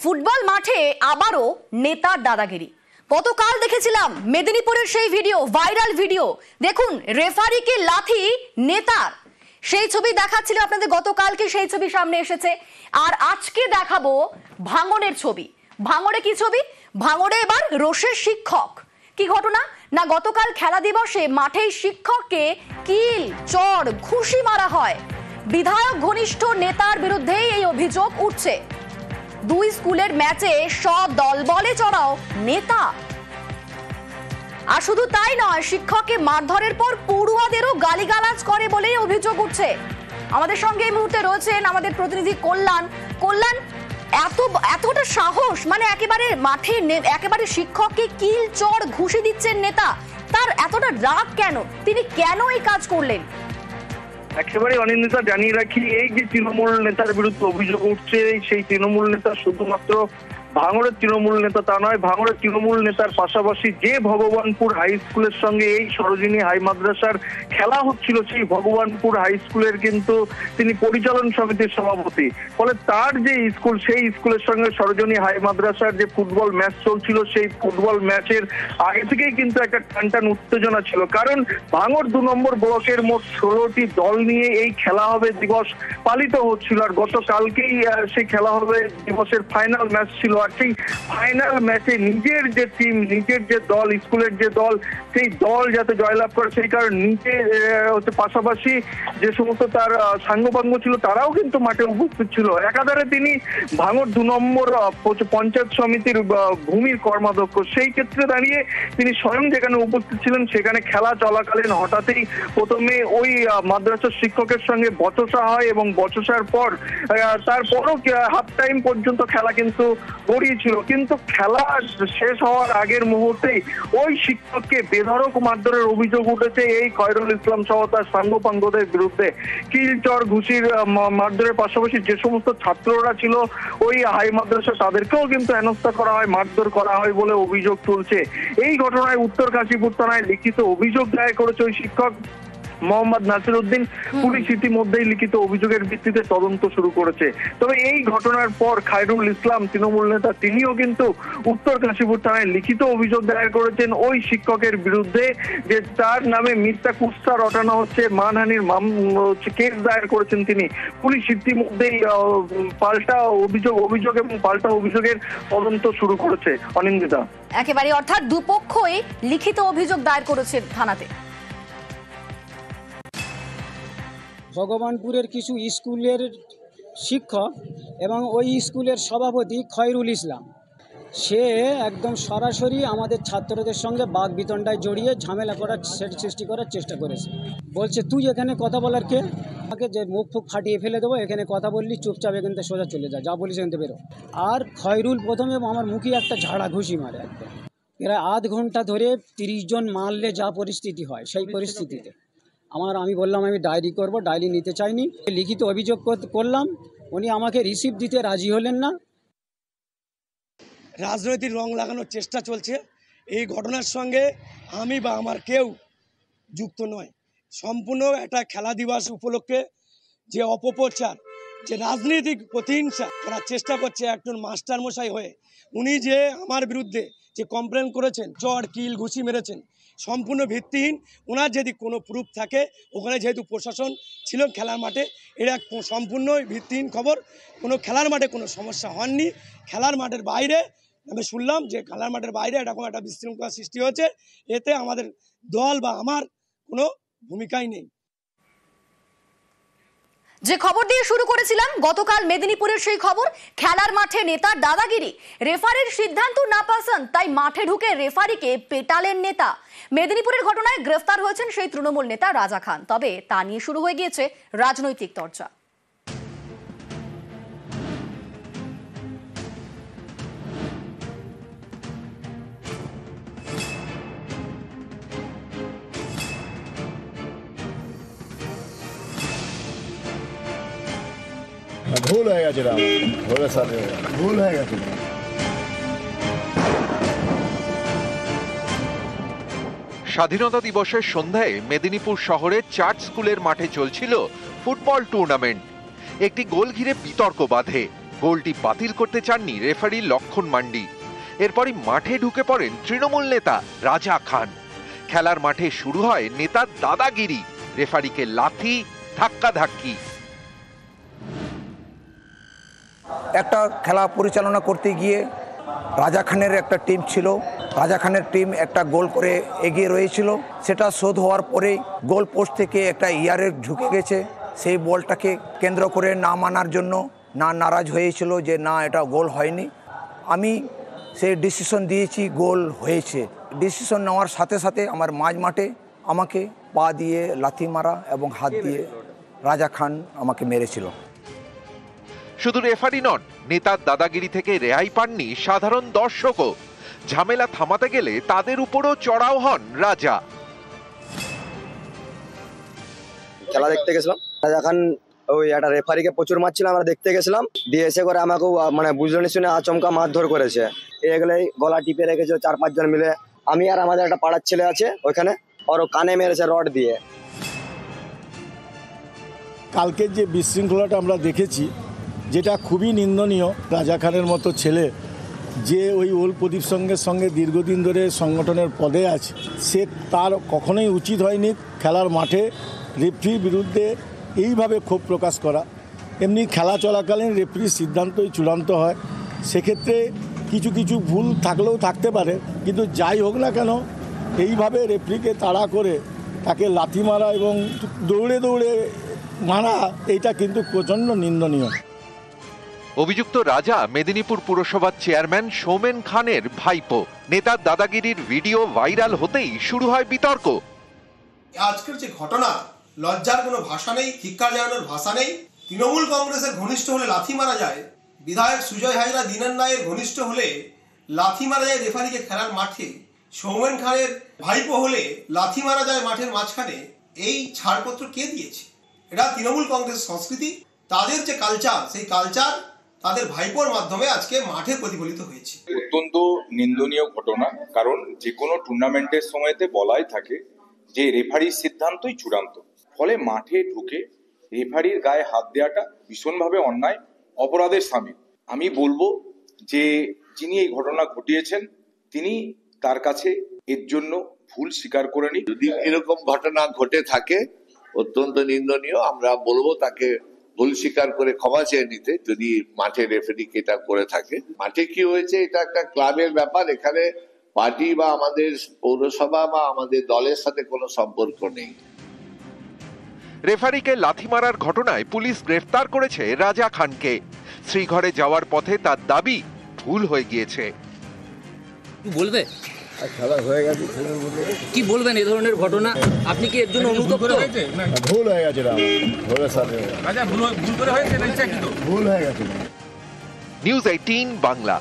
Football মাঠে আবারও নেতার দাদাগিরি। গতকাল দেখেছিলাম মেদিনীপুরের সেই ভিডিও, ভাইরাল ভিডিও। দেখুন রেফারিকে লাথি নেতার, সেই ছবি দেখাচ্ছিল আপনাদের গতকালকে, সেই ছবি সামনে এসেছে। আর আজকে দেখাবো ভাঙড়ের ছবি। ভাঙড়ে কি ছবি? ভাঙড়ে এবার রোষের শিক্ষক। কি ঘটনা না, গতকাল খেলা দিবসে মাঠেই শিক্ষককে কিল, চড়, ঘুষি মারা হয়। বিধায়ক ঘনিষ্ঠ নেতার বিরুদ্ধেই এই অভিযোগ উঠছে। দুই স্কুলের ম্যাচে দলবলে চড়াও নেতা। আর শুধু তাই নয়, শিক্ষককে মারধরের পর পড়ুয়াদেরও গালিগালাজ করে বলেই অভিযোগ উঠছে। আমাদের সঙ্গে এই মুহূর্তে রয়েছেন আমাদের প্রতিনিধি কল্যাণ। এতটা সাহস, মানে একেবারে মাঠে একেবারে শিক্ষককে কিল, চড়, ঘুষি দিচ্ছেন নেতা, তার এতটা রাগ কেন? তিনি কেন এই কাজ করলেন? একেবারে অনিন্দিতা জানিয়ে রাখি, এই যে তৃণমূল নেতার বিরুদ্ধে অভিযোগ উঠছে, সেই তৃণমূল নেতা শুধুমাত্র ভাঙড়ের তৃণমূল নেতা তা নয়, ভাঙড়ের তৃণমূল নেতার পাশাপাশি যে ভগবানপুর হাই স্কুলের সঙ্গে এই সরোজিনী হাই মাদ্রাসার খেলা হচ্ছিল, সেই ভগবানপুর হাই স্কুলের কিন্তু তিনি পরিচালন সমিতির সভাপতি। ফলে তার যে স্কুল, সেই স্কুলের সঙ্গে সরোজিনী হাই মাদ্রাসার যে ফুটবল ম্যাচ চলছিল, সেই ফুটবল ম্যাচের আগে থেকেই কিন্তু একটা টানটান উত্তেজনা ছিল। কারণ ভাঙড় 2 নম্বর ব্লকের মোট 16টি দল নিয়ে এই খেলা হবে দিবস পালিত হচ্ছিল। আর গতকালকেই সেই খেলা হবে দিবসের ফাইনাল ম্যাচ ছিল। আর সেই ফাইনাল ম্যাচে নিজের যে টিম, নিজের যে দল, স্কুলের যে দল, সেই দল যাতে জয়লাভ করে সেই কারণে নিজে পাশাপাশি যে সমস্ত তার সাঙ্গপাঙ্গ ছিল তারাও কিন্তু মাঠে উপস্থিত ছিল। একাধারে তিনি ভাঙড় 2 নম্বর পঞ্চায়েত সমিতির ভূমির কর্মাধ্যক্ষ। সেই ক্ষেত্রে দাঁড়িয়ে তিনি স্বয়ং যেখানে উপস্থিত ছিলেন, সেখানে খেলা চলাকালীন হঠাৎই প্রথমে ওই মাদ্রাসার শিক্ষকের সঙ্গে বচসা হয় এবং বচসার পর তারপরও হাফ টাইম পর্যন্ত খেলা কিন্তু গড়িয়েছিল। কিন্তু খেলা শেষ হওয়ার আগের মুহূর্তেই ওই শিক্ষককে বেধড়ক মারধরের অভিযোগ উঠেছে এই খয়রুল ইসলাম সহ তার সাঙ্গপাঙ্গদের বিরুদ্ধে। কিল, চর, ঘুষির মারধরের পাশাপাশি যে সমস্ত ছাত্ররা ছিল ওই হাই মাদ্রাসা, তাদেরকেও কিন্তু হেনস্থা করা হয়, মারধর করা হয় বলে অভিযোগ তুলছে। এই ঘটনায় উত্তর কাশীপুর থানায় লিখিত অভিযোগ দায়ের করেছে ওই শিক্ষক মোহাম্মদ নাসির উদ্দিন। পুলিশ ইতিমধ্যেই লিখিত অভিযোগের ভিত্তিতে তদন্ত শুরু করেছে। তবে এই ঘটনার পর খয়রুল ইসলাম তৃণমূল নেতা তিনিও কিন্তু উত্তর কাশীপুর থানায় লিখিত অভিযোগ দায়ের করেছেন ওই শিক্ষকের বিরুদ্ধে, যে তার নামে মিথ্যা কুৎসা রটানো হচ্ছে, মানহানির কেস দায়ের করেছেন তিনি। পুলিশ ইতিমধ্যেই পাল্টা অভিযোগ এবং পাল্টা অভিযোগের তদন্ত শুরু করেছে। অনিন্দিতা, একেবারে অর্থাৎ দুপক্ষই লিখিত অভিযোগ দায়ের করেছে থানাতে। ভগবানপুরের কিছু স্কুলের শিক্ষক এবং ওই স্কুলের সভাপতি খয়রুল ইসলাম, সে একদম সরাসরি আমাদের ছাত্রদের সঙ্গে বাক বিতণ্ডায় জড়িয়ে ঝামেলা করার সৃষ্টি করার চেষ্টা করেছে। বলছে তুই এখানে কথা বলার কে? আমাকে যে মুখ ফুক ফাটিয়ে ফেলে দেবো, এখানে কথা বললি চুপচাপ এখান থেকে সোজা চলে যা বলিস এখান থেকে বেরো। আর খয়রুল প্রথমে আমার মুখে একটা ঝাড়া ঘুষি মারে। একদম প্রায় আধ ঘন্টা ধরে 30 জন মারলে যা পরিস্থিতি হয়, সেই পরিস্থিতিতে আমি বললাম আমি ডায়েরি করব, ডায়েরি নিতে চাইনি। লিখিত অভিযোগ করলাম, উনি আমাকে রিসিভ দিতে রাজি হলেন না। রাজনৈতিক রং লাগানোর চেষ্টা চলছে। এই ঘটনার সঙ্গে আমি বা আমার কেউ যুক্ত নয়। সম্পূর্ণ একটা খেলা দিবস উপলক্ষে যে অপপ্রচার, যে রাজনৈতিক প্রতিহিংসা করার চেষ্টা করছে একজন মাস্টারমশাই হয়ে, উনি যে আমার বিরুদ্ধে যে কমপ্লেন করেছেন, চড়, কিল, ঘুষি মেরেছেন, সম্পূর্ণ ভিত্তিহীন। ওনার যদি কোনো প্রুফ থাকে, ওখানে যেহেতু প্রশাসন ছিল খেলার মাঠে, এটা সম্পূর্ণ ভিত্তিহীন খবর। কোনো খেলার মাঠে কোনো সমস্যা হয়নি। খেলার মাঠের বাইরে আমি শুনলাম যে খেলার মাঠের বাইরে এরকম একটা বিশৃঙ্খলা সৃষ্টি হয়েছে। এতে আমাদের দল বা আমার কোনো ভূমিকাই নেই। যে খবর দিয়ে শুরু করেছিলাম গতকাল মেদিনীপুরের সেই খবর, খেলার মাঠে নেতার দাদাগিরি। রেফারির সিদ্ধান্ত না পছন্দ, তাই মাঠে ঢুকে রেফারিকে পেটালেন নেতা। মেদিনীপুরের ঘটনায় গ্রেফতার হয়েছেন সেই তৃণমূল নেতা রাজা খান। তবে তা নিয়ে শুরু হয়ে গিয়েছে রাজনৈতিক চর্চা। ভুল হয়ে গেছে, ভুল হয়ে গেছে। স্বাধীনতা দিবসের সন্ধ্যায় মেদিনীপুর শহরের 4 স্কুলের মাঠে চলছিল ফুটবল টুর্নামেন্ট। একটি গোল ঘিরে বিতর্ক বাধে। গোলটি বাতিল করতে চাননি রেফারি লক্ষণ মান্ডি। এরপরই মাঠে ঢুকে পড়েন তৃণমূল নেতা রাজা খান। খেলার মাঠে শুরু হয় নেতার দাদাগিরি, রেফারিকে লাথি, ধাক্কাধাক্কি। একটা খেলা পরিচালনা করতে গিয়ে রাজা খানের একটা টিম ছিল, রাজা খানের টিম একটা গোল করে এগিয়ে রয়েছিল। সেটা শোধ হওয়ার পরেই গোল পোস্ট থেকে একটা ইয়ারে ঢুকে গেছে। সেই বলটাকে কেন্দ্র করে না মানার জন্য নারাজ হয়েছিল যে না, এটা গোল হয়নি। আমি সেই ডিসিশন দিয়েছি গোল হয়েছে। ডিসিশন নেওয়ার সাথে সাথে আমার মাঝ মাঠে আমাকে পা দিয়ে লাথি মারা এবং হাত দিয়ে রাজা খান আমাকে মেরেছিল। শুধু রেফারি নন, নেতার দাদাগিরি থেকে রেহাই পাননি সাধারণ দর্শকও। ঝামেলা থামাতে গেলে তাদের উপরও চড়াও হন রাজা। খেলা দেখতে গেছিলাম, রাজা খান ওই একটা রেফারিকে প্রচুর মারছিল, আমরা দেখতে গেছিলাম। দিয়ে এসে করে আমাকেও মানে বুঝলি শুনে আচমকা মারধর করেছে। এগুলোই গলা টিপে রেখেছিল 4-5 জন মিলে। আমি আর আমাদের একটা পাড়ার ছেলে আছে ওইখানে, ওর কানে মেরেছে রড দিয়ে। কালকের যে বিশৃঙ্খলাটা আমরা দেখেছি, যেটা খুবই নিন্দনীয়। রাজা খানের মতো ছেলে যে ওই ওল প্রদীপ সঙ্গে দীর্ঘদিন ধরে সংগঠনের পদে আছে, সে তার কখনোই উচিত হয়নি খেলার মাঠে রেফারির বিরুদ্ধে এইভাবে ক্ষোভ প্রকাশ করা। এমনি খেলা চলাকালীন রেফারির সিদ্ধান্তই চূড়ান্ত হয়। সেক্ষেত্রে কিছু কিছু ভুল থাকলেও থাকতে পারে, কিন্তু যাই হোক না কেন এইভাবে রেফারিকে তাড়া করে তাকে লাথি মারা এবং দৌড়ে দৌড়ে মারা, এইটা কিন্তু প্রচণ্ড নিন্দনীয়। অভিযুক্ত রাজা মেদিনীপুর পুরসভার চেয়ারম্যান সৌমেন খানের ভাইপো। নেতার দাদাগিরির ভিডিও ভাইরাল হতেই শুরু হয় বিতর্ক। আজকের যে ঘটনা, লজ্জার কোনো ভাষা নেই, ধিক্কার জানানোর ভাষা নেই। তৃণমূল কংগ্রেসের ঘনিষ্ঠ হলে লাথি মারা যায়, বিধায়ক সুজয় হাজরা দিনান রায়ের ঘনিষ্ঠ হলে লাথি মারা যায় রেফারিকে খেলার মাঠে, সৌমেন খানের ভাইপো হলে লাথি মারা যায় মাঠের মাঝখানে। এই ছাড়পত্র কে দিয়েছে? এটা তৃণমূল কংগ্রেস সংস্কৃতি, তাদের যে কালচার, সেই কালচার তাদের ভাইপোর মাধ্যমে আজকে মাঠে প্রতিফলিত হয়েছে। অত্যন্ত নিন্দনীয় ঘটনা, কারণ যে কোনো টুর্নামেন্টের সময়তে বলাই থাকে যে রেফারির সিদ্ধান্তই চূড়ান্ত। ফলে মাঠে ঢুকে রেফারির গায়ে হাত দেওয়াটা ভীষণভাবে অন্যায়, অপরাধের শামিল। আমি বলবো যে যিনি এই ঘটনা ঘটিয়েছেন তিনি তার কাছে এর জন্য ভুল স্বীকার করে নিন। যদি এরকম ঘটনা ঘটে থাকে অত্যন্ত নিন্দনীয়। আমরা বলবো তাকে ভুল স্বীকার করে ক্ষমা চেয়ে নিতে, যদি মাঠে রেফারি এটা করে থাকে। মাঠে কি হয়েছে এটা একটা ক্লাবের ব্যাপার, এখানে পার্টি বা আমাদের পৌরসভা বা আমাদের দলের সাথে কোনো সম্পর্ক নেই। রেফারিকে লাথি মারার ঘটনায় পুলিশ গ্রেফতার করেছে রাজা খানকে। শ্রীঘরে যাওয়ার পথে তার দাবি ভুল হয়ে গিয়েছে। বলবে খেলা হয়ে গেছে, কি বলবেন এই ধরনের ঘটনা? আপনি কি এর জন্য অনুতপ্ত? ভুল হয়ে গেছে, ভুল হয়ে গেছে। নিউজ 18 বাংলা।